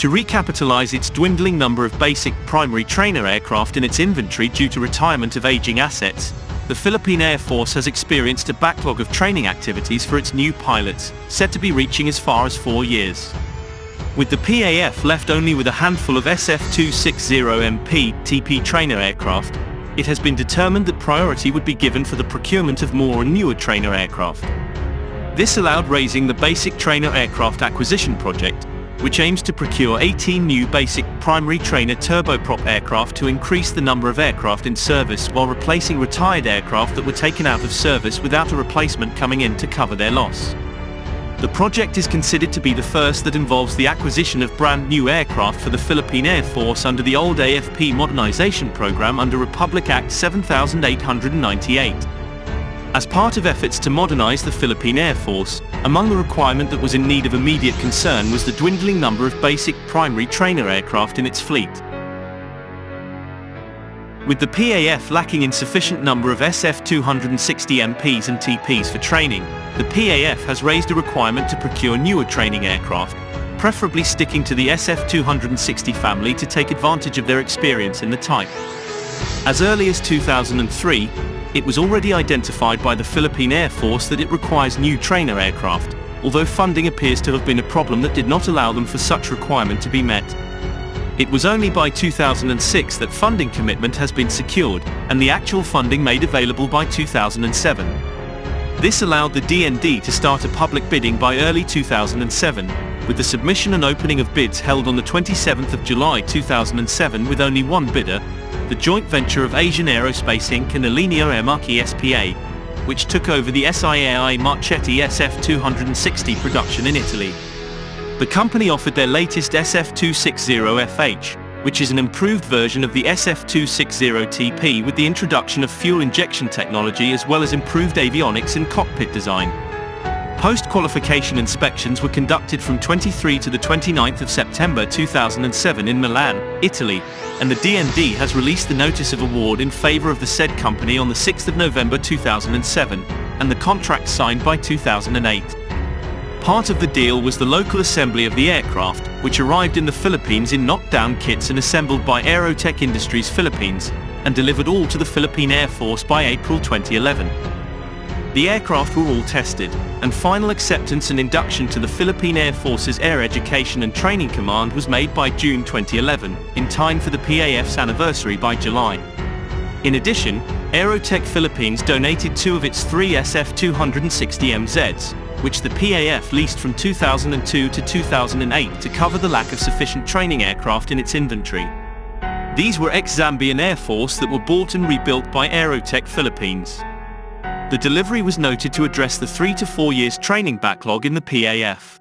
To recapitalize its dwindling number of basic primary trainer aircraft in its inventory due to retirement of aging assets, the Philippine Air Force has experienced a backlog of training activities for its new pilots, said to be reaching as far as 4 years. With the PAF left only with a handful of SF-260MP TP trainer aircraft, it has been determined that priority would be given for the procurement of more and newer trainer aircraft. This allowed raising the Basic Trainer Aircraft Acquisition Project, which aims to procure 18 new basic primary trainer turboprop aircraft to increase the number of aircraft in service while replacing retired aircraft that were taken out of service without a replacement coming in to cover their loss. The project is considered to be the first that involves the acquisition of brand new aircraft for the Philippine Air Force under the old AFP modernization program under Republic Act 7898. As part of efforts to modernize the Philippine Air Force, among the requirement that was in need of immediate concern was the dwindling number of basic primary trainer aircraft in its fleet. With the PAF lacking insufficient number of SF-260MPs and TPs for training, the PAF has raised a requirement to procure newer training aircraft, preferably sticking to the SF-260 family to take advantage of their experience in the type. As early as 2003, it was already identified by the Philippine Air Force that it requires new trainer aircraft, although funding appears to have been a problem that did not allow them for such requirement to be met. It was only by 2006 that funding commitment has been secured, and the actual funding made available by 2007. This allowed the DND to start a public bidding by early 2007, with the submission and opening of bids held on the 27th of July 2007 with only one bidder, the joint venture of Asian Aerospace Inc. and Alineo Marchi SPA, which took over the SIAI Marchetti SF-260 production in Italy. The company offered their latest SF-260FH, which is an improved version of the SF-260TP with the introduction of fuel injection technology as well as improved avionics and cockpit design. Post-qualification inspections were conducted from 23 to the 29th of September 2007 in Milan, Italy, and the DND has released the notice of award in favor of the said company on the 6th of November 2007, and the contract signed by 2008. Part of the deal was the local assembly of the aircraft, which arrived in the Philippines in knockdown kits and assembled by Aerotech Industries Philippines, and delivered all to the Philippine Air Force by April 2011. The aircraft were all tested, and final acceptance and induction to the Philippine Air Force's Air Education and Training Command was made by June 2011, in time for the PAF's anniversary by July. In addition, Aerotech Philippines donated 2 of its 3 SF-260MZs, which the PAF leased from 2002 to 2008 to cover the lack of sufficient training aircraft in its inventory. These were ex-Zambian Air Force that were bought and rebuilt by Aerotech Philippines. The delivery was noted to address the 3 to 4 years training backlog in the PAF.